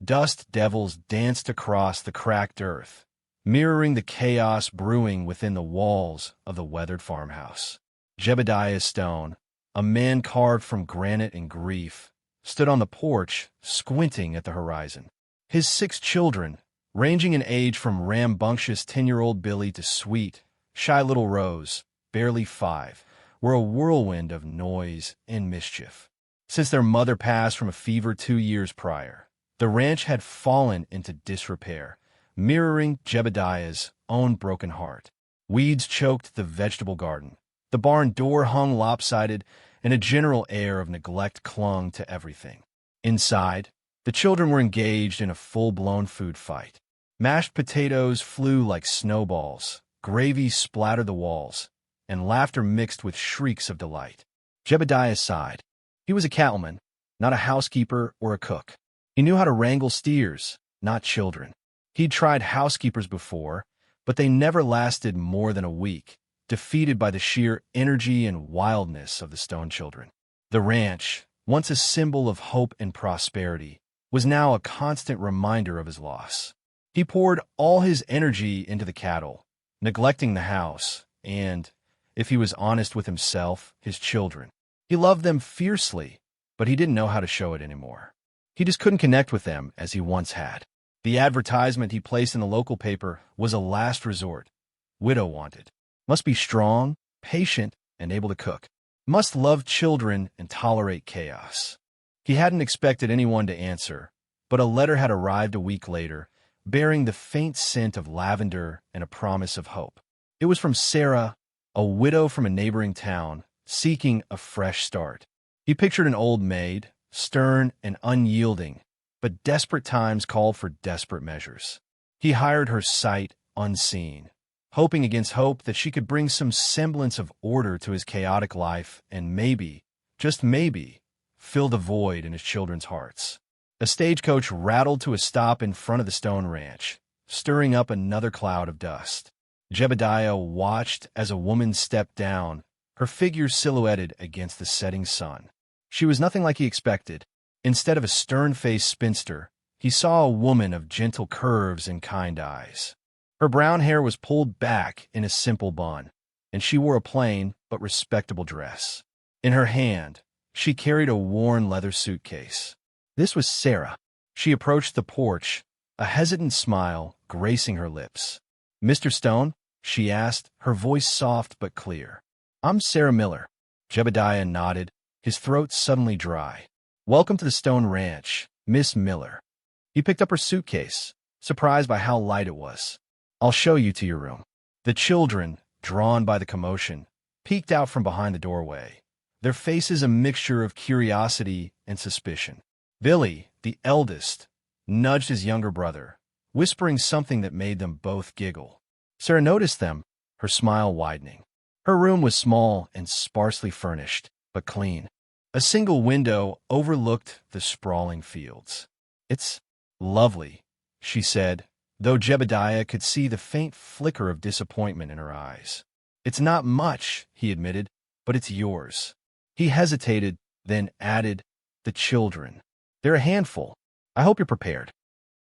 Dust devils danced across the cracked earth, mirroring the chaos brewing within the walls of the weathered farmhouse. Jebediah Stone, a man carved from granite and grief, stood on the porch, squinting at the horizon. His 6 children, ranging in age from rambunctious 10-year-old Billy to sweet, shy little Rose, barely 5, were a whirlwind of noise and mischief. Since their mother passed from a fever 2 years prior, the ranch had fallen into disrepair, mirroring Jebediah's own broken heart. Weeds choked the vegetable garden. The barn door hung lopsided, and a general air of neglect clung to everything. Inside, the children were engaged in a full-blown food fight. Mashed potatoes flew like snowballs, gravy splattered the walls, and laughter mixed with shrieks of delight. Jebediah sighed. He was a cattleman, not a housekeeper or a cook. He knew how to wrangle steers, not children. He'd tried housekeepers before, but they never lasted more than a week, defeated by the sheer energy and wildness of the Stone children. The ranch, once a symbol of hope and prosperity, was now a constant reminder of his loss. He poured all his energy into the cattle, neglecting the house and, if he was honest with himself, his children. He loved them fiercely, but he didn't know how to show it anymore. He just couldn't connect with them as he once had. The advertisement he placed in the local paper was a last resort. Widow wanted. Must be strong, patient, and able to cook. Must love children and tolerate chaos. He hadn't expected anyone to answer, but a letter had arrived a week later, bearing the faint scent of lavender and a promise of hope. It was from Sarah, a widow from a neighboring town, seeking a fresh start. He pictured an old maid, stern and unyielding, but desperate times called for desperate measures. He hired her sight unseen, hoping against hope that she could bring some semblance of order to his chaotic life and maybe, just maybe, fill the void in his children's hearts. A stagecoach rattled to a stop in front of the Stone Ranch, stirring up another cloud of dust. Jebediah watched as a woman stepped down, her figure silhouetted against the setting sun. She was nothing like he expected. Instead of a stern-faced spinster, he saw a woman of gentle curves and kind eyes. Her brown hair was pulled back in a simple bun, and she wore a plain but respectable dress. In her hand, she carried a worn leather suitcase. This was Sarah. She approached the porch, a hesitant smile gracing her lips. "Mr. Stone?" she asked, her voice soft but clear. "I'm Sarah Miller." Jebediah nodded, his throat suddenly dry. "Welcome to the Stone Ranch, Miss Miller." He picked up her suitcase, surprised by how light it was. "I'll show you to your room." The children, drawn by the commotion, peeked out from behind the doorway, their faces a mixture of curiosity and suspicion. Billy, the eldest, nudged his younger brother, whispering something that made them both giggle. Sarah noticed them, her smile widening. Her room was small and sparsely furnished, but clean. A single window overlooked the sprawling fields. "It's lovely," she said, though Jebediah could see the faint flicker of disappointment in her eyes. "It's not much," he admitted, "but it's yours." He hesitated, then added, "The children. They're a handful. I hope you're prepared."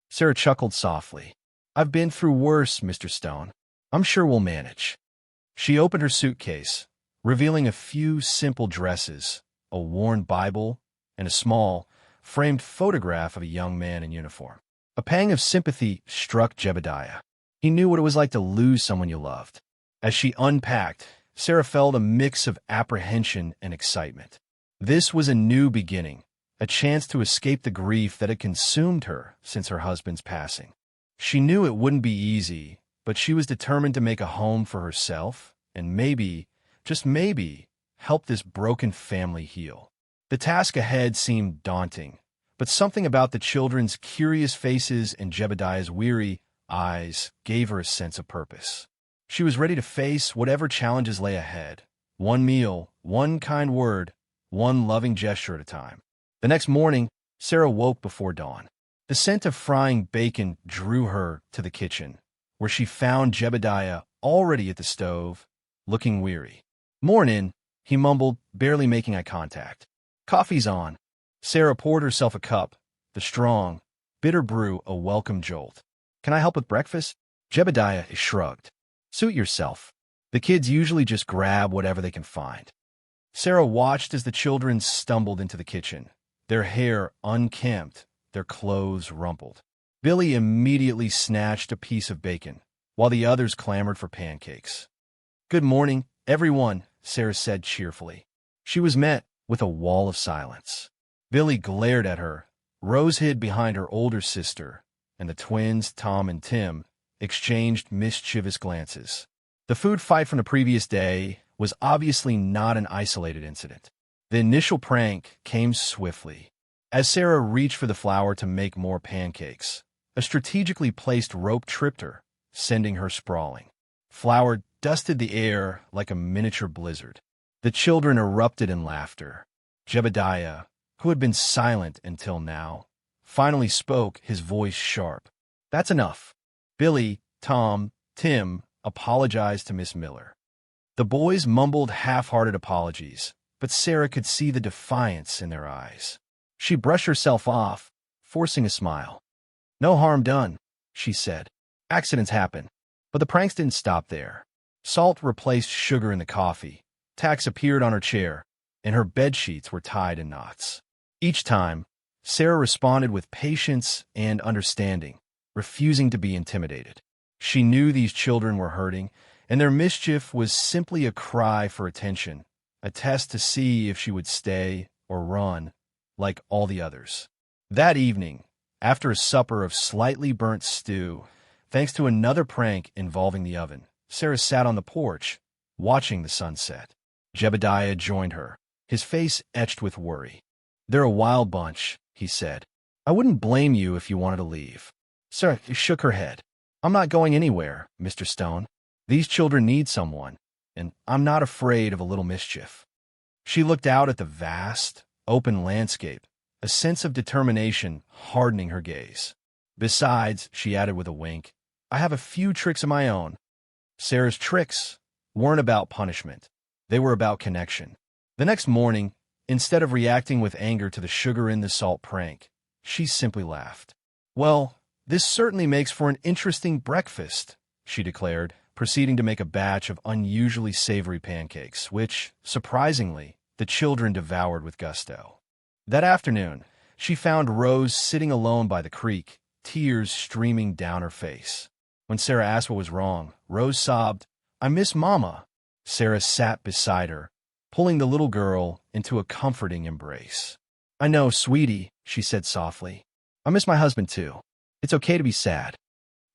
Sarah chuckled softly. "I've been through worse, Mr. Stone. I'm sure we'll manage." She opened her suitcase, revealing a few simple dresses, a worn Bible, and a small, framed photograph of a young man in uniform. A pang of sympathy struck Jebediah. He knew what it was like to lose someone you loved. As she unpacked, Sarah felt a mix of apprehension and excitement. This was a new beginning, a chance to escape the grief that had consumed her since her husband's passing. She knew it wouldn't be easy, but she was determined to make a home for herself and maybe, just maybe, help this broken family heal. The task ahead seemed daunting, but something about the children's curious faces and Jebediah's weary eyes gave her a sense of purpose. She was ready to face whatever challenges lay ahead, one meal, one kind word, one loving gesture at a time. The next morning, Sarah woke before dawn. The scent of frying bacon drew her to the kitchen, where she found Jebediah already at the stove, looking weary. "Mornin'," he mumbled, barely making eye contact. "Coffee's on." Sarah poured herself a cup, the strong, bitter brew a welcome jolt. "Can I help with breakfast?" Jebediah shrugged. "Suit yourself. The kids usually just grab whatever they can find." Sarah watched as the children stumbled into the kitchen, their hair unkempt, their clothes rumpled. Billy immediately snatched a piece of bacon, while the others clamored for pancakes. "Good morning, everyone," Sarah said cheerfully. She was met with a wall of silence. Billy glared at her. Rose hid behind her older sister, and the twins, Tom and Tim, exchanged mischievous glances. The food fight from the previous day was obviously not an isolated incident. The initial prank came swiftly. As Sarah reached for the flour to make more pancakes, a strategically placed rope tripped her, sending her sprawling. Flour dusted the air like a miniature blizzard. The children erupted in laughter. Jebediah, who had been silent until now, finally spoke, his voice sharp. "That's enough." Billy, Tom, Tim apologized to Miss Miller. The boys mumbled half-hearted apologies, but Sarah could see the defiance in their eyes. She brushed herself off, forcing a smile. "No harm done," she said. "Accidents happen." But the pranks didn't stop there. Salt replaced sugar in the coffee. Tacks appeared on her chair, and her bedsheets were tied in knots. Each time, Sarah responded with patience and understanding, refusing to be intimidated. She knew these children were hurting, and their mischief was simply a cry for attention, a test to see if she would stay or run, like all the others. That evening, after a supper of slightly burnt stew, thanks to another prank involving the oven, Sarah sat on the porch, watching the sunset. Jebediah joined her, his face etched with worry. "They're a wild bunch," he said. "I wouldn't blame you if you wanted to leave." Sarah shook her head. "I'm not going anywhere, Mr. Stone. These children need someone, and I'm not afraid of a little mischief." She looked out at the vast, open landscape, a sense of determination hardening her gaze. "Besides," she added with a wink, "I have a few tricks of my own." Sarah's tricks weren't about punishment. They were about connection. The next morning, instead of reacting with anger to the sugar in the salt prank, she simply laughed. "Well, this certainly makes for an interesting breakfast," she declared, proceeding to make a batch of unusually savory pancakes, which, surprisingly, the children devoured with gusto. That afternoon, she found Rose sitting alone by the creek, tears streaming down her face. When Sarah asked what was wrong, Rose sobbed, "I miss Mama." Sarah sat beside her, pulling the little girl into a comforting embrace. "I know, sweetie," she said softly. "I miss my husband too. It's okay to be sad."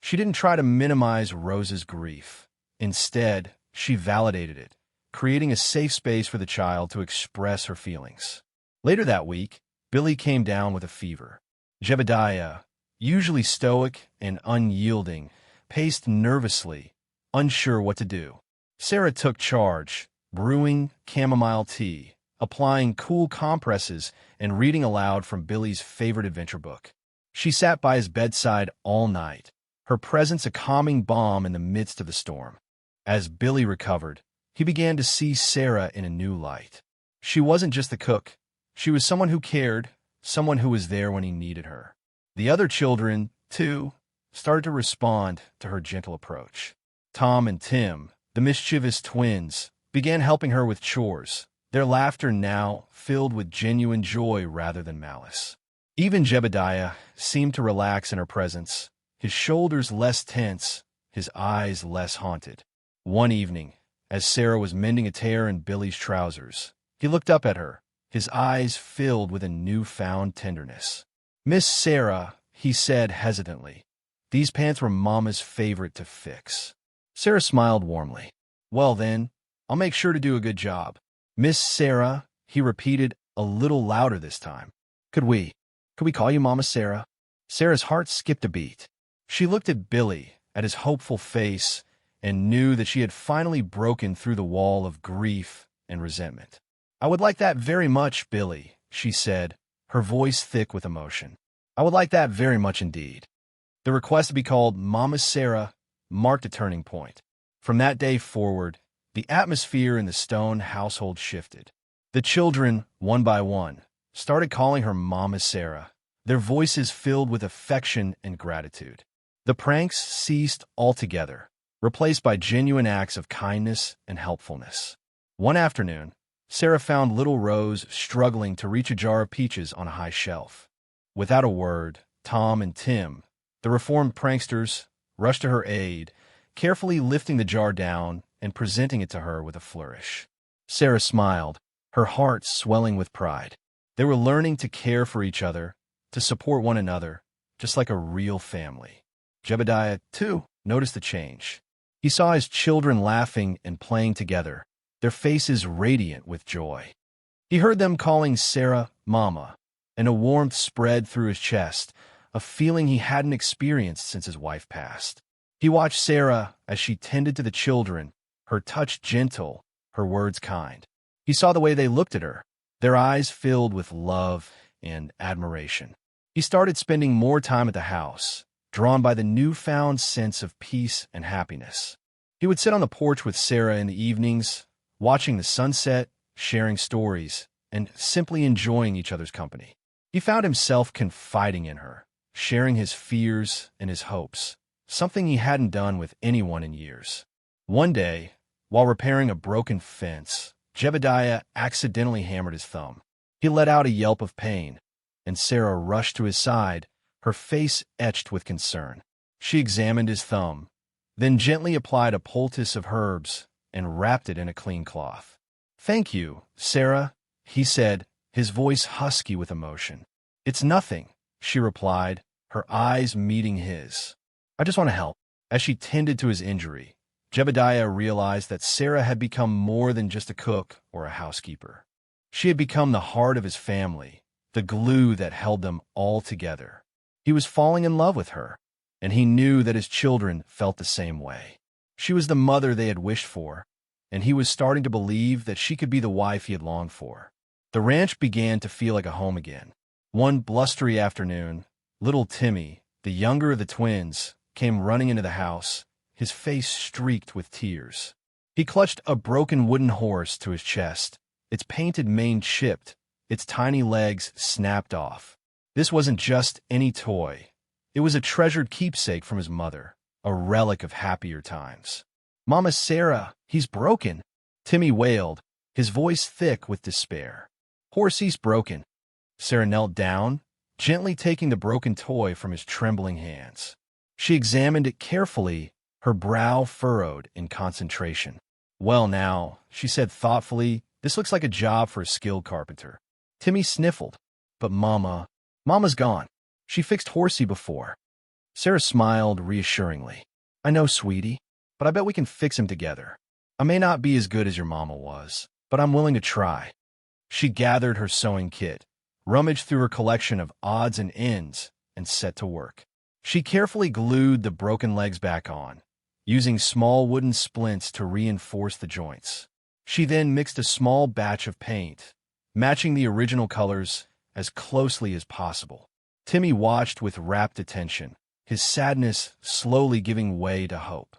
She didn't try to minimize Rose's grief. Instead, she validated it, creating a safe space for the child to express her feelings. Later that week, Billy came down with a fever. Jebediah, usually stoic and unyielding, paced nervously, unsure what to do. Sarah took charge, brewing chamomile tea, applying cool compresses, and reading aloud from Billy's favorite adventure book. She sat by his bedside all night, her presence a calming balm in the midst of the storm. As Billy recovered, he began to see Sarah in a new light. She wasn't just the cook. She was someone who cared, someone who was there when he needed her. The other children, too, started to respond to her gentle approach. Tom and Tim, the mischievous twins, began helping her with chores, their laughter now filled with genuine joy rather than malice. Even Jebediah seemed to relax in her presence, his shoulders less tense, his eyes less haunted. One evening, as Sarah was mending a tear in Billy's trousers, he looked up at her, his eyes filled with a newfound tenderness. "Miss Sarah," he said hesitantly, "these pants were Mama's favorite to fix." Sarah smiled warmly. "Well then, I'll make sure to do a good job." "Miss Sarah," he repeated a little louder this time. Could we call you Mama Sarah?" Sarah's heart skipped a beat. She looked at Billy, at his hopeful face, and knew that she had finally broken through the wall of grief and resentment. "I would like that very much, Billy," she said, her voice thick with emotion. "I would like that very much indeed." The request to be called Mama Sarah marked a turning point. From that day forward, the atmosphere in the Stone household shifted. The children, one by one, started calling her Mama Sarah, their voices filled with affection and gratitude. The pranks ceased altogether, replaced by genuine acts of kindness and helpfulness. One afternoon, Sarah found little Rose struggling to reach a jar of peaches on a high shelf. Without a word, Tom and Tim, the reformed pranksters, rushed to her aid, carefully lifting the jar down and presenting it to her with a flourish. Sarah smiled, her heart swelling with pride. They were learning to care for each other, to support one another, just like a real family. Jebediah, too, noticed the change. He saw his children laughing and playing together, their faces radiant with joy. He heard them calling Sarah Mama, and a warmth spread through his chest, a feeling he hadn't experienced since his wife passed. He watched Sarah as she tended to the children, her touch gentle, her words kind. He saw the way they looked at her, their eyes filled with love and admiration. He started spending more time at the house, drawn by the newfound sense of peace and happiness. He would sit on the porch with Sarah in the evenings, watching the sunset, sharing stories, and simply enjoying each other's company. He found himself confiding in her, sharing his fears and his hopes, something he hadn't done with anyone in years. One day, while repairing a broken fence, Jebediah accidentally hammered his thumb. He let out a yelp of pain, and Sarah rushed to his side, her face etched with concern. She examined his thumb, then gently applied a poultice of herbs and wrapped it in a clean cloth. "Thank you, Sarah," he said, his voice husky with emotion. "It's nothing," she replied, her eyes meeting his. "I just want to help." As she tended to his injury, Jebediah realized that Sarah had become more than just a cook or a housekeeper. She had become the heart of his family, the glue that held them all together. He was falling in love with her, and he knew that his children felt the same way. She was the mother they had wished for, and he was starting to believe that she could be the wife he had longed for. The ranch began to feel like a home again. One blustery afternoon, little Timmy, the younger of the twins, came running into the house, his face streaked with tears. He clutched a broken wooden horse to his chest, its painted mane chipped, its tiny legs snapped off. This wasn't just any toy. It was a treasured keepsake from his mother, a relic of happier times. "Mama Sarah, he's broken," Timmy wailed, his voice thick with despair. "Horsey's broken." Sarah knelt down, gently taking the broken toy from his trembling hands. She examined it carefully, her brow furrowed in concentration. "Well now," she said thoughtfully, "this looks like a job for a skilled carpenter." Timmy sniffled. "But Mama's gone. She fixed Horsey before." Sarah smiled reassuringly. "I know, sweetie, but I bet we can fix him together. I may not be as good as your mama was, but I'm willing to try." She gathered her sewing kit, rummaged through her collection of odds and ends, and set to work. She carefully glued the broken legs back on, using small wooden splints to reinforce the joints. She then mixed a small batch of paint, matching the original colors as closely as possible. Timmy watched with rapt attention, his sadness slowly giving way to hope.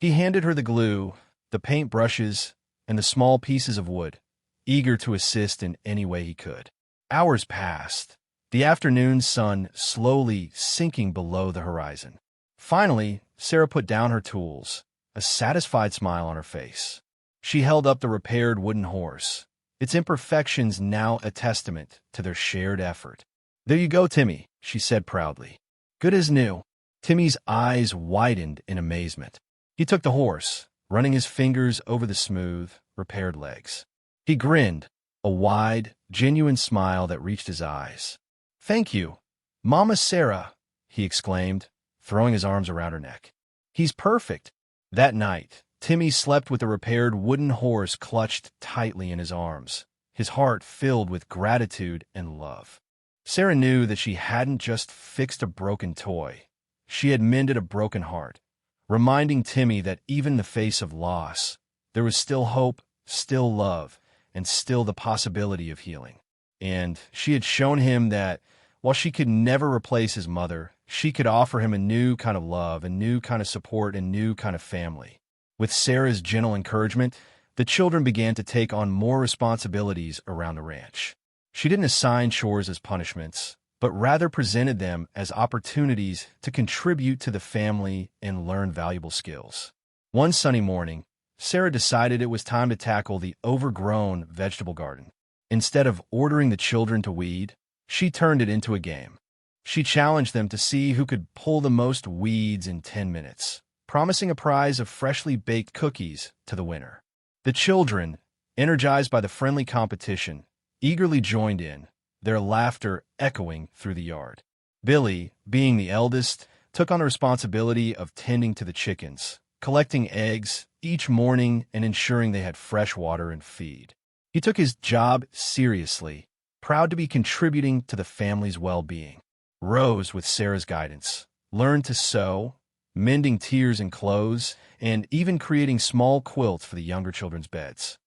He handed her the glue, the paint brushes, and the small pieces of wood, eager to assist in any way he could. Hours passed, the afternoon sun slowly sinking below the horizon. Finally, Sarah put down her tools, a satisfied smile on her face. She held up the repaired wooden horse, its imperfections now a testament to their shared effort. "There you go, Timmy," she said proudly. "Good as new." Timmy's eyes widened in amazement. He took the horse, running his fingers over the smooth, repaired legs. He grinned, a wide, genuine smile that reached his eyes. "Thank you, Mama Sarah," he exclaimed, throwing his arms around her neck. "He's perfect." That night, Timmy slept with the repaired wooden horse clutched tightly in his arms, his heart filled with gratitude and love. Sarah knew that she hadn't just fixed a broken toy. She had mended a broken heart, reminding Timmy that even in the face of loss, there was still hope, still love, and still the possibility of healing. And she had shown him that while she could never replace his mother, she could offer him a new kind of love, a new kind of support, and a new kind of family. With Sarah's gentle encouragement, the children began to take on more responsibilities around the ranch. She didn't assign chores as punishments, but rather presented them as opportunities to contribute to the family and learn valuable skills. One sunny morning, Sarah decided it was time to tackle the overgrown vegetable garden. Instead of ordering the children to weed, she turned it into a game. She challenged them to see who could pull the most weeds in 10 minutes, promising a prize of freshly baked cookies to the winner. The children, energized by the friendly competition, eagerly joined in, their laughter echoing through the yard. Billy, being the eldest, took on the responsibility of tending to the chickens, collecting eggs each morning and ensuring they had fresh water and feed. He took his job seriously, proud to be contributing to the family's well-being. Rose, with Sarah's guidance, learned to sew, mending tears and clothes, and even creating small quilts for the younger children's beds.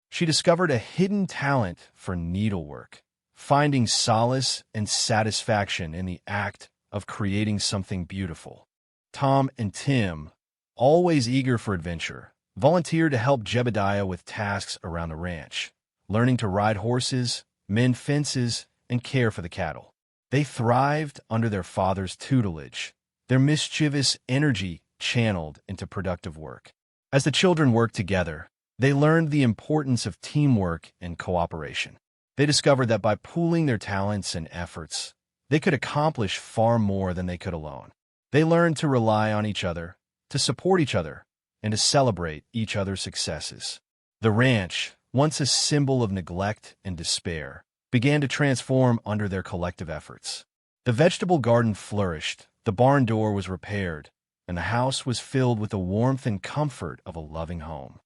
She discovered a hidden talent for needlework, finding solace and satisfaction in the act of creating something beautiful. Tom and Tim, always eager for adventure, volunteered to help Jebediah with tasks around the ranch, learning to ride horses, mend fences, and care for the cattle. They thrived under their father's tutelage, their mischievous energy channeled into productive work. As the children worked together, they learned the importance of teamwork and cooperation. They discovered that by pooling their talents and efforts, they could accomplish far more than they could alone. They learned to rely on each other, to support each other, and to celebrate each other's successes. The ranch, once a symbol of neglect and despair, began to transform under their collective efforts. The vegetable garden flourished, the barn door was repaired, and the house was filled with the warmth and comfort of a loving home.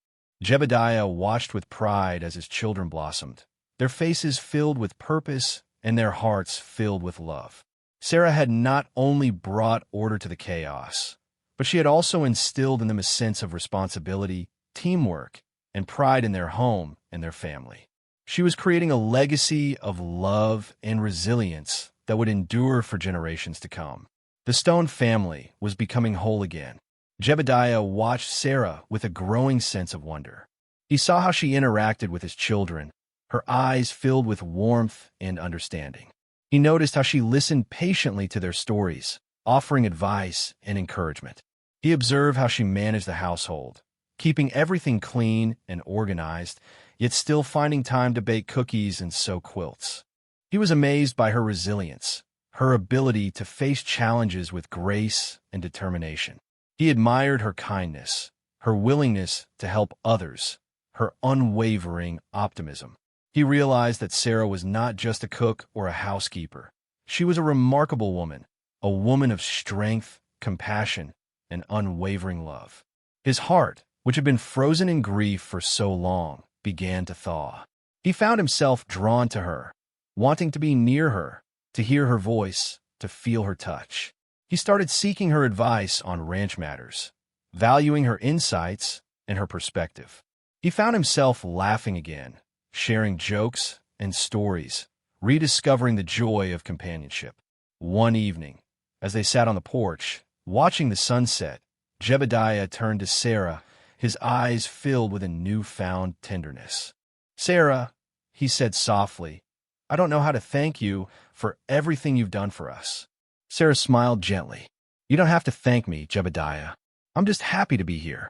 Jebediah watched with pride as his children blossomed, their faces filled with purpose and their hearts filled with love. Sarah had not only brought order to the chaos, but she had also instilled in them a sense of responsibility, teamwork, and pride in their home and their family. She was creating a legacy of love and resilience that would endure for generations to come. The Stone family was becoming whole again. Jebediah watched Sarah with a growing sense of wonder. He saw how she interacted with his children, her eyes filled with warmth and understanding. He noticed how she listened patiently to their stories, offering advice and encouragement. He observed how she managed the household, keeping everything clean and organized, yet still finding time to bake cookies and sew quilts. He was amazed by her resilience, her ability to face challenges with grace and determination. He admired her kindness, her willingness to help others, her unwavering optimism. He realized that Sarah was not just a cook or a housekeeper. She was a remarkable woman, a woman of strength, compassion, and unwavering love. His heart, which had been frozen in grief for so long, began to thaw. He found himself drawn to her, wanting to be near her, to hear her voice, to feel her touch. He started seeking her advice on ranch matters, valuing her insights and her perspective. He found himself laughing again, sharing jokes and stories, rediscovering the joy of companionship. One evening, as they sat on the porch, watching the sunset, Jebediah turned to Sarah, his eyes filled with a newfound tenderness. "Sarah," he said softly, "I don't know how to thank you for everything you've done for us." Sarah smiled gently. "You don't have to thank me, Jebediah. I'm just happy to be here."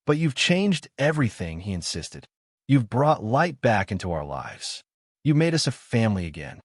"But you've changed everything," he insisted. "You've brought light back into our lives. You made us a family again."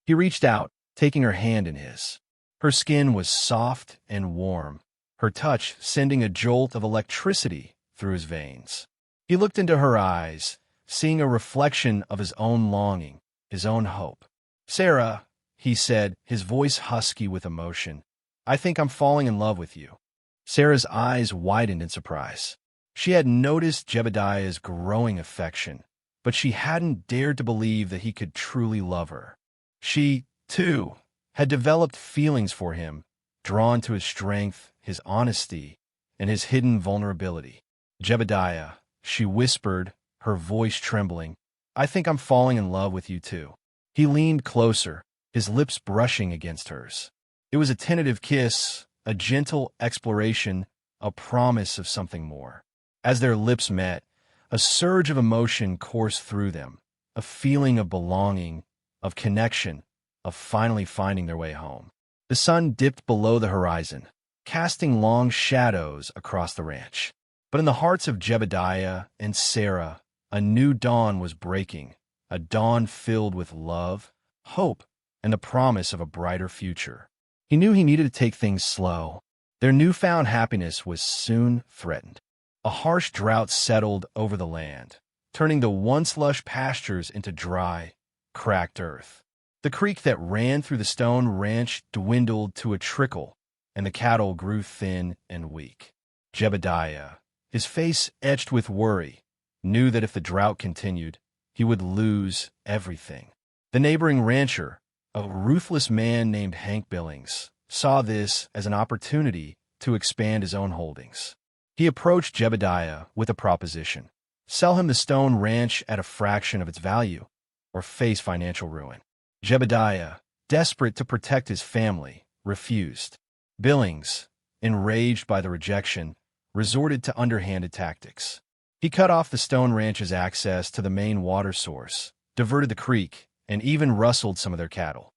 He reached out, taking her hand in his. Her skin was soft and warm, her touch sending a jolt of electricity through his veins. He looked into her eyes, seeing a reflection of his own longing, his own hope. "Sarah," he said, his voice husky with emotion, "I think I'm falling in love with you." Sarah's eyes widened in surprise. She had noticed Jebediah's growing affection, but she hadn't dared to believe that he could truly love her. She, too, had developed feelings for him, drawn to his strength, his honesty, and his hidden vulnerability. "Jebediah," she whispered, her voice trembling, "I think I'm falling in love with you too." He leaned closer, his lips brushing against hers. It was a tentative kiss, a gentle exploration, a promise of something more. As their lips met, a surge of emotion coursed through them, a feeling of belonging, of connection, of finally finding their way home. The sun dipped below the horizon, casting long shadows across the ranch. But in the hearts of Jebediah and Sarah, a new dawn was breaking, a dawn filled with love, hope, and the promise of a brighter future. He knew he needed to take things slow. Their newfound happiness was soon threatened. A harsh drought settled over the land, turning the once lush pastures into dry, cracked earth. The creek that ran through the stone ranch dwindled to a trickle, and the cattle grew thin and weak. Jebediah, his face etched with worry, knew that if the drought continued, he would lose everything. The neighboring rancher, a ruthless man named Hank Billings, saw this as an opportunity to expand his own holdings. He approached Jebediah with a proposition: sell him the stone ranch at a fraction of its value, or face financial ruin. Jebediah, desperate to protect his family, refused. Billings, enraged by the rejection, resorted to underhanded tactics. He cut off the stone ranch's access to the main water source, diverted the creek, and even rustled some of their cattle.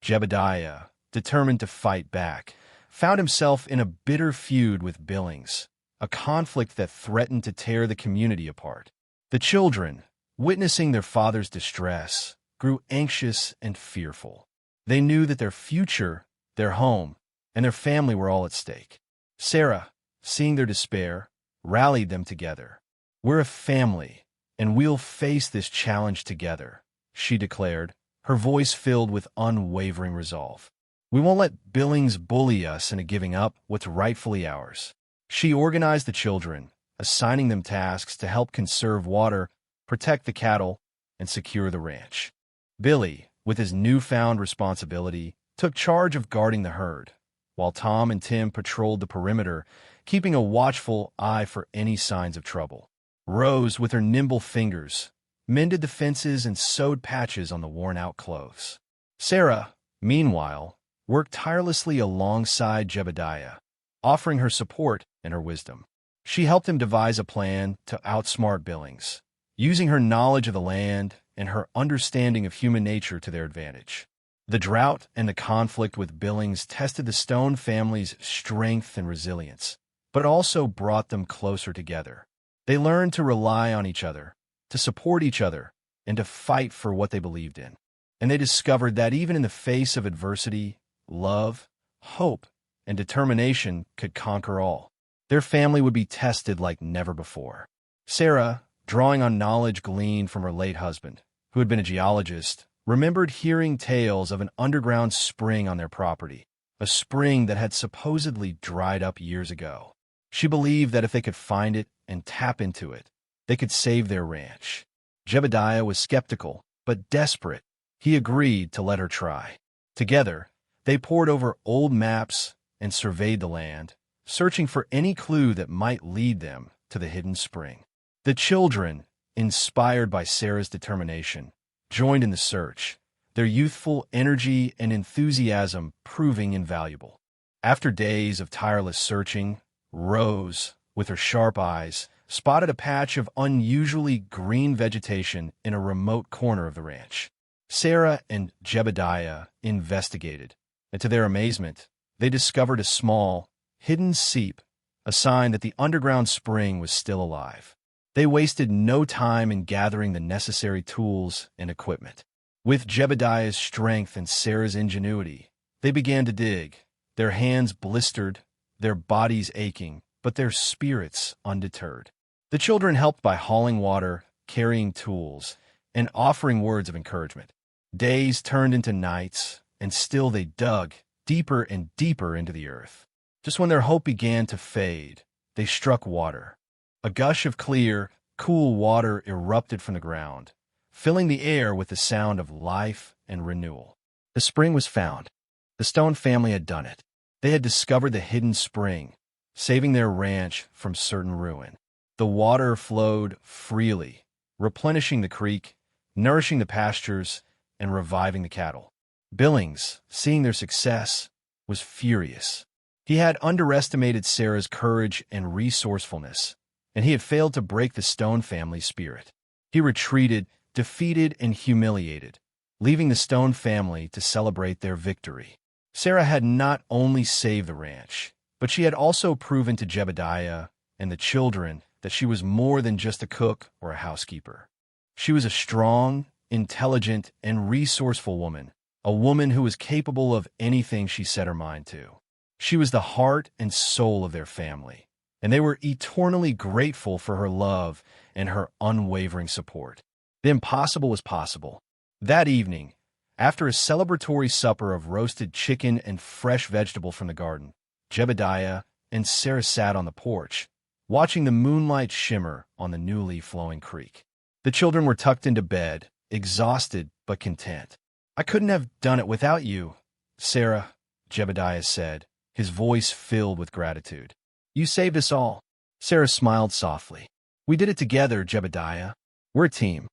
Jebediah, determined to fight back, found himself in a bitter feud with Billings, a conflict that threatened to tear the community apart. The children, witnessing their father's distress, grew anxious and fearful. They knew that their future, their home, and their family were all at stake. Sarah, seeing their despair, rallied them together. "We're a family, and we'll face this challenge together," she declared, her voice filled with unwavering resolve. "We won't let Billings bully us into giving up what's rightfully ours." She organized the children, assigning them tasks to help conserve water, protect the cattle, and secure the ranch. Billy, with his newfound responsibility, took charge of guarding the herd, while Tom and Tim patrolled the perimeter, keeping a watchful eye for any signs of trouble. Rose, with her nimble fingers, mended the fences and sewed patches on the worn-out clothes. Sarah, meanwhile, worked tirelessly alongside Jebediah, offering her support and her wisdom. She helped him devise a plan to outsmart Billings, using her knowledge of the land and her understanding of human nature to their advantage. The drought and the conflict with Billings tested the Stone family's strength and resilience, but also brought them closer together. They learned to rely on each other, to support each other, and to fight for what they believed in. And they discovered that even in the face of adversity, love, hope, and determination could conquer all. Their family would be tested like never before. Sarah, drawing on knowledge gleaned from her late husband, who had been a geologist, remembered hearing tales of an underground spring on their property, a spring that had supposedly dried up years ago. She believed that if they could find it and tap into it, they could save their ranch. Jebediah was skeptical, but desperate. He agreed to let her try. Together, they pored over old maps and surveyed the land, searching for any clue that might lead them to the hidden spring. The children, inspired by Sarah's determination, joined in the search, their youthful energy and enthusiasm proving invaluable. After days of tireless searching, Rose, with her sharp eyes, spotted a patch of unusually green vegetation in a remote corner of the ranch. Sarah and Jebediah investigated, and to their amazement, they discovered a small, hidden seep, a sign that the underground spring was still alive. They wasted no time in gathering the necessary tools and equipment. With Jebediah's strength and Sarah's ingenuity, they began to dig, their hands blistered, their bodies aching, but their spirits undeterred. The children helped by hauling water, carrying tools, and offering words of encouragement. Days turned into nights, and still they dug deeper and deeper into the earth. Just when their hope began to fade, they struck water. A gush of clear, cool water erupted from the ground, filling the air with the sound of life and renewal. The spring was found. The Stone family had done it. They had discovered the hidden spring, saving their ranch from certain ruin. The water flowed freely, replenishing the creek, nourishing the pastures, and reviving the cattle. Billings, seeing their success, was furious. He had underestimated Sarah's courage and resourcefulness, and he had failed to break the Stone family's spirit. He retreated, defeated and humiliated, leaving the Stone family to celebrate their victory. Sarah had not only saved the ranch, but she had also proven to Jebediah and the children that she was more than just a cook or a housekeeper. She was a strong, intelligent, and resourceful woman, a woman who was capable of anything she set her mind to. She was the heart and soul of their family, and they were eternally grateful for her love and her unwavering support. The impossible was possible. That evening, after a celebratory supper of roasted chicken and fresh vegetable from the garden, Jebediah and Sarah sat on the porch, watching the moonlight shimmer on the newly flowing creek. The children were tucked into bed, exhausted but content. "I couldn't have done it without you, Sarah," Jebediah said, his voice filled with gratitude. "You saved us all." Sarah smiled softly. "We did it together, Jebediah. We're a team."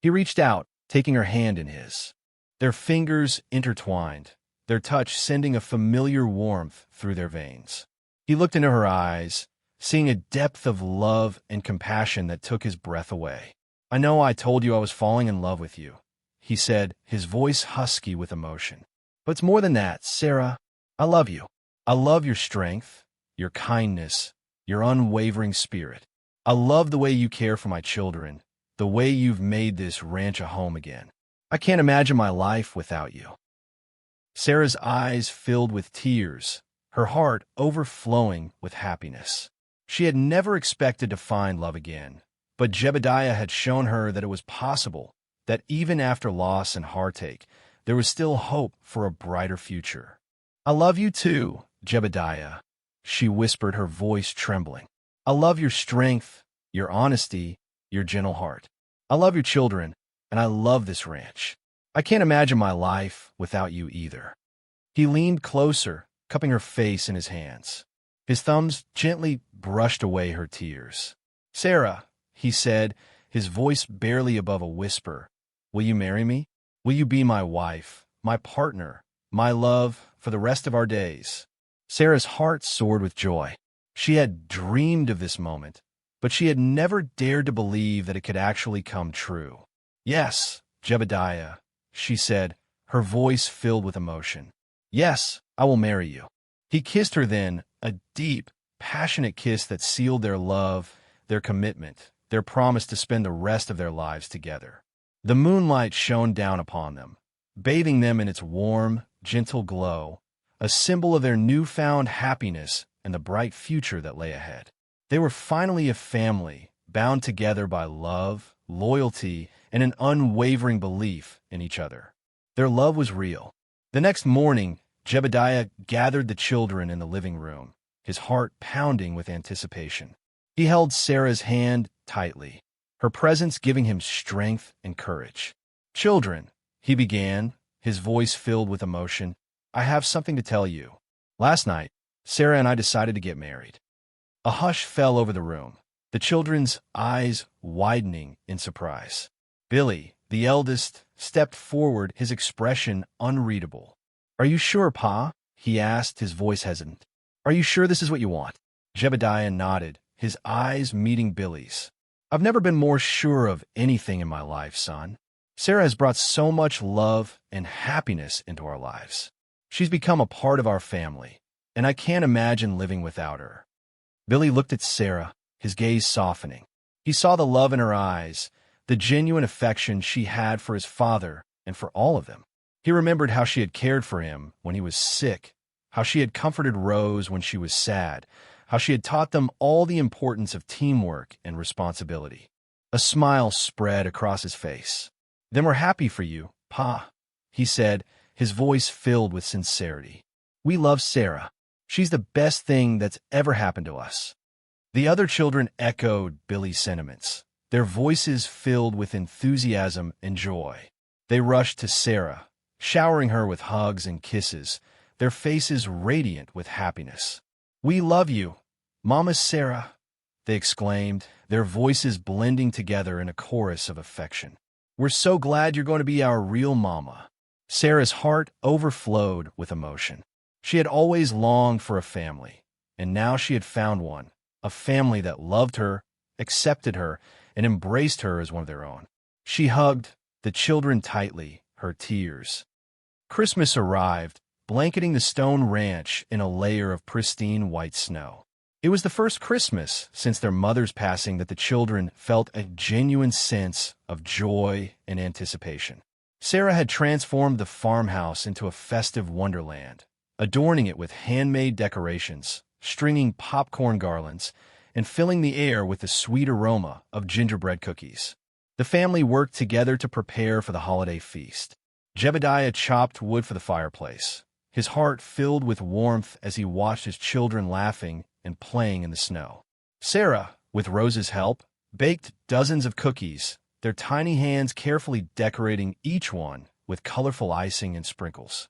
He reached out, taking her hand in his. Their fingers intertwined, their touch sending a familiar warmth through their veins. He looked into her eyes, seeing a depth of love and compassion that took his breath away. "I know I told you I was falling in love with you," he said, his voice husky with emotion. "But it's more than that, Sarah. I love you. I love your strength, your kindness, your unwavering spirit. I love the way you care for my children, the way you've made this ranch a home again. I can't imagine my life without you." Sarah's eyes filled with tears, her heart overflowing with happiness. She had never expected to find love again, but Jebediah had shown her that it was possible, that even after loss and heartache, there was still hope for a brighter future. "I love you too, Jebediah," she whispered, her voice trembling. "I love your strength, your honesty, your gentle heart. I love your children, and I love this ranch. I can't imagine my life without you either." He leaned closer, cupping her face in his hands. His thumbs gently brushed away her tears. "Sarah," he said, his voice barely above a whisper, "will you marry me? Will you be my wife, my partner, my love for the rest of our days?" Sarah's heart soared with joy. She had dreamed of this moment, but she had never dared to believe that it could actually come true. "Yes, Jebediah," she said, her voice filled with emotion. "Yes, I will marry you." He kissed her then, a deep, passionate kiss that sealed their love, their commitment, their promise to spend the rest of their lives together. The moonlight shone down upon them, bathing them in its warm, gentle glow, a symbol of their newfound happiness and the bright future that lay ahead. They were finally a family, bound together by love, loyalty, and an unwavering belief in each other. Their love was real. The next morning, Jebediah gathered the children in the living room, his heart pounding with anticipation. He held Sarah's hand tightly, her presence giving him strength and courage. "Children," he began, his voice filled with emotion, "I have something to tell you. Last night, Sarah and I decided to get married." A hush fell over the room, the children's eyes widening in surprise. Billy, the eldest, stepped forward, his expression unreadable. "Are you sure, Pa?" he asked, his voice hesitant. "Are you sure this is what you want?" Jebediah nodded, his eyes meeting Billy's. "I've never been more sure of anything in my life, son. Sarah has brought so much love and happiness into our lives. She's become a part of our family, and I can't imagine living without her." Billy looked at Sarah, his gaze softening. He saw the love in her eyes, the genuine affection she had for his father and for all of them. He remembered how she had cared for him when he was sick, how she had comforted Rose when she was sad, how she had taught them all the importance of teamwork and responsibility. A smile spread across his face. "Then we're happy for you, Pa," he said, his voice filled with sincerity. "We love Sarah. She's the best thing that's ever happened to us." The other children echoed Billy's sentiments, their voices filled with enthusiasm and joy. They rushed to Sarah, showering her with hugs and kisses, their faces radiant with happiness. "We love you, Mama Sarah," they exclaimed, their voices blending together in a chorus of affection. "We're so glad you're going to be our real mama." Sarah's heart overflowed with emotion. She had always longed for a family, and now she had found one, a family that loved her, accepted her, and embraced her as one of their own. She hugged the children tightly, her tears. Christmas arrived, blanketing the stone ranch in a layer of pristine white snow. It was the first Christmas since their mother's passing that the children felt a genuine sense of joy and anticipation. Sarah had transformed the farmhouse into a festive wonderland, adorning it with handmade decorations, stringing popcorn garlands, and filling the air with the sweet aroma of gingerbread cookies. The family worked together to prepare for the holiday feast. Jebediah chopped wood for the fireplace, his heart filled with warmth as he watched his children laughing and playing in the snow. Sarah, with Rose's help, baked dozens of cookies, their tiny hands carefully decorating each one with colorful icing and sprinkles.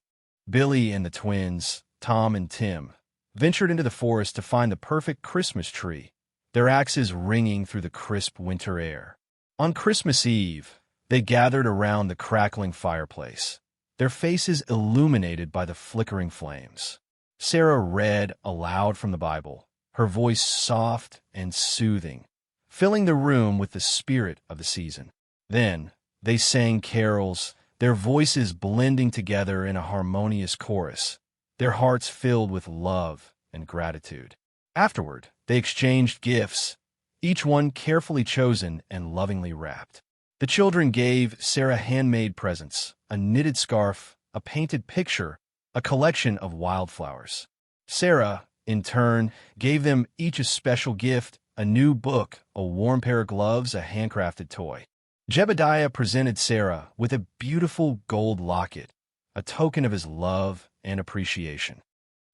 Billy and the twins, Tom and Tim, ventured into the forest to find the perfect Christmas tree, their axes ringing through the crisp winter air. On Christmas Eve, they gathered around the crackling fireplace, their faces illuminated by the flickering flames. Sarah read aloud from the Bible, her voice soft and soothing, filling the room with the spirit of the season. Then they sang carols, their voices blending together in a harmonious chorus, their hearts filled with love and gratitude. Afterward, they exchanged gifts, each one carefully chosen and lovingly wrapped. The children gave Sarah handmade presents, a knitted scarf, a painted picture, a collection of wildflowers. Sarah, in turn, gave them each a special gift, a new book, a warm pair of gloves, a handcrafted toy. Jebediah presented Sarah with a beautiful gold locket, a token of his love and appreciation.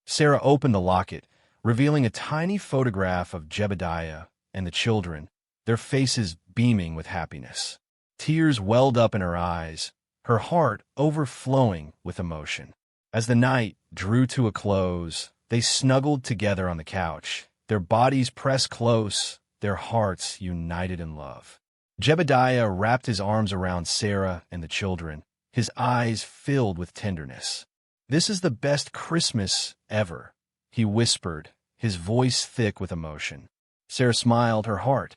Sarah opened the locket, revealing a tiny photograph of Jebediah and the children, their faces beaming with happiness. Tears welled up in her eyes, her heart overflowing with emotion. As the night drew to a close, they snuggled together on the couch, their bodies pressed close, their hearts united in love. Jebediah wrapped his arms around Sarah and the children, his eyes filled with tenderness. "This is the best Christmas ever," he whispered, his voice thick with emotion. Sarah smiled, her heart.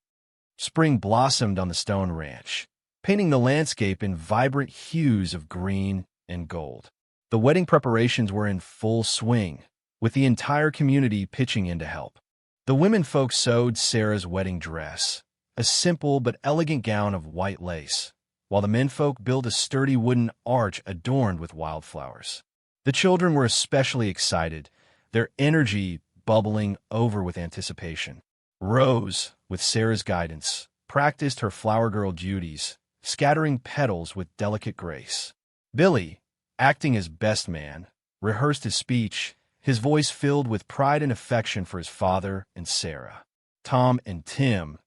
Spring blossomed on the stone ranch, painting the landscape in vibrant hues of green and gold. The wedding preparations were in full swing, with the entire community pitching in to help. The womenfolk sewed Sarah's wedding dress, a simple but elegant gown of white lace, while the menfolk built a sturdy wooden arch adorned with wildflowers. The children were especially excited, their energy bubbling over with anticipation. Rose, with Sarah's guidance, practiced her flower girl duties, scattering petals with delicate grace. Billy, acting as best man, rehearsed his speech, his voice filled with pride and affection for his father and Sarah. Tom and Tim,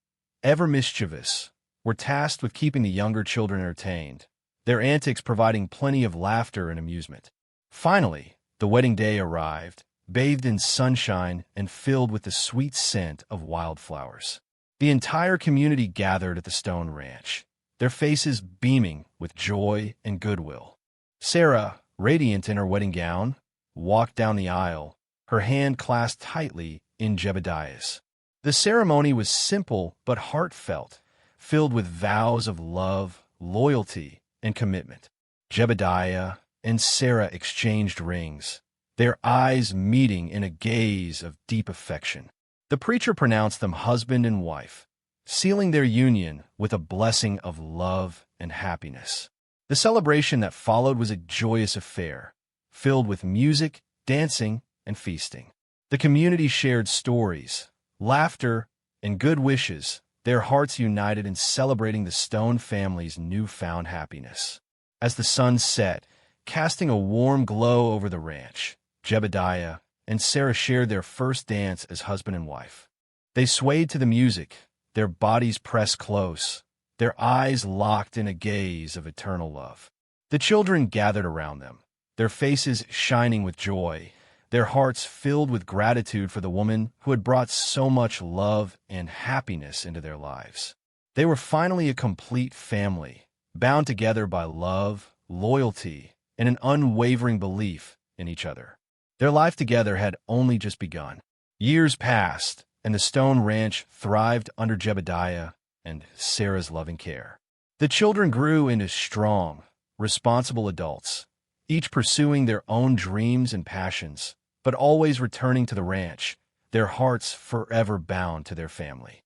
ever mischievous, were tasked with keeping the younger children entertained, their antics providing plenty of laughter and amusement. Finally, the wedding day arrived, bathed in sunshine and filled with the sweet scent of wildflowers. The entire community gathered at the stone ranch, their faces beaming with joy and goodwill. Sarah, radiant in her wedding gown, walked down the aisle, her hand clasped tightly in Jebediah's. The ceremony was simple but heartfelt, filled with vows of love, loyalty, and commitment. Jebediah and Sarah exchanged rings, their eyes meeting in a gaze of deep affection. The preacher pronounced them husband and wife, sealing their union with a blessing of love and happiness. The celebration that followed was a joyous affair, filled with music, dancing, and feasting. The community shared stories, laughter, and good wishes, their hearts united in celebrating the Stone family's newfound happiness. As the sun set, casting a warm glow over the ranch, Jebediah and Sarah shared their first dance as husband and wife. They swayed to the music, their bodies pressed close, their eyes locked in a gaze of eternal love. The children gathered around them, their faces shining with joy, their hearts filled with gratitude for the woman who had brought so much love and happiness into their lives. They were finally a complete family, bound together by love, loyalty, and an unwavering belief in each other. Their life together had only just begun. Years passed, and the Stone Ranch thrived under Jebediah and Sarah's loving care. The children grew into strong, responsible adults, each pursuing their own dreams and passions, but always returning to the ranch, their hearts forever bound to their family.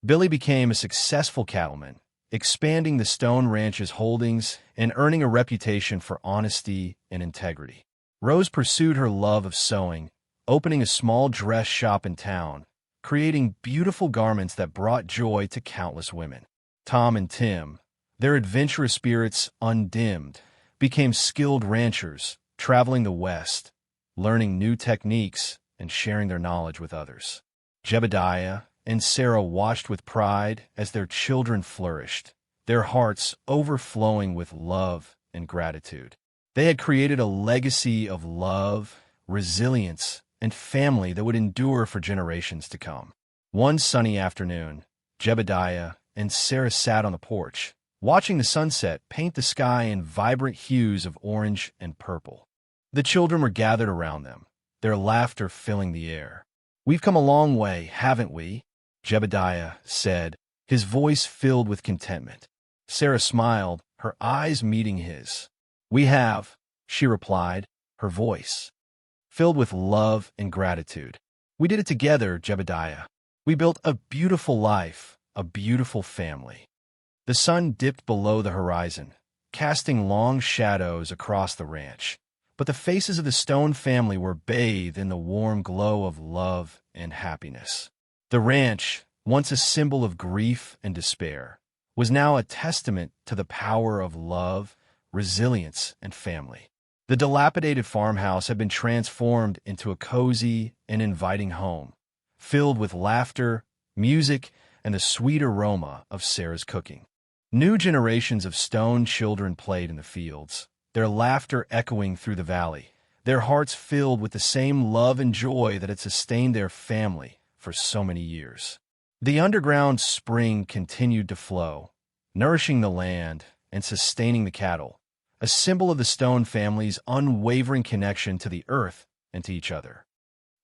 Billy became a successful cattleman, expanding the Stone Ranch's holdings and earning a reputation for honesty and integrity. Rose pursued her love of sewing, opening a small dress shop in town, creating beautiful garments that brought joy to countless women. Tom and Tim, their adventurous spirits undimmed, became skilled ranchers, traveling the West, learning new techniques and sharing their knowledge with others. Jebediah and Sarah watched with pride as their children flourished, their hearts overflowing with love and gratitude. They had created a legacy of love, resilience, and family that would endure for generations to come. One sunny afternoon, Jebediah and Sarah sat on the porch, watching the sunset paint the sky in vibrant hues of orange and purple. The children were gathered around them, their laughter filling the air. "We've come a long way, haven't we?" Jebediah said, his voice filled with contentment. Sarah smiled, her eyes meeting his. "We have," she replied, her voice filled with love and gratitude. "We did it together, Jebediah. We built a beautiful life, a beautiful family." The sun dipped below the horizon, casting long shadows across the ranch, but the faces of the Stone family were bathed in the warm glow of love and happiness. The ranch, once a symbol of grief and despair, was now a testament to the power of love, resilience, and family. The dilapidated farmhouse had been transformed into a cozy and inviting home, filled with laughter, music, and the sweet aroma of Sarah's cooking. New generations of Stone children played in the fields, their laughter echoing through the valley, their hearts filled with the same love and joy that had sustained their family for so many years. The underground spring continued to flow, nourishing the land and sustaining the cattle, a symbol of the Stone family's unwavering connection to the earth and to each other.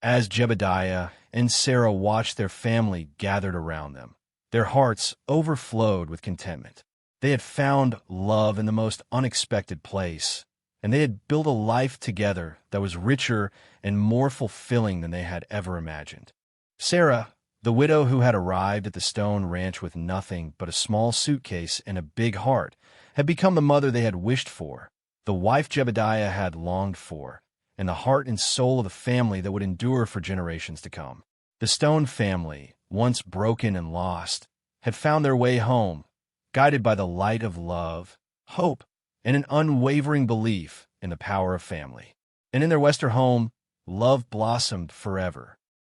As Jebediah and Sarah watched their family gathered around them, their hearts overflowed with contentment. They had found love in the most unexpected place, and they had built a life together that was richer and more fulfilling than they had ever imagined. Sarah, the widow who had arrived at the Stone Ranch with nothing but a small suitcase and a big heart, had become the mother they had wished for, the wife Jebediah had longed for, and the heart and soul of the family that would endure for generations to come. The Stone family, once broken and lost, had found their way home, guided by the light of love, hope, and an unwavering belief in the power of family. And in their Western home, love blossomed forever,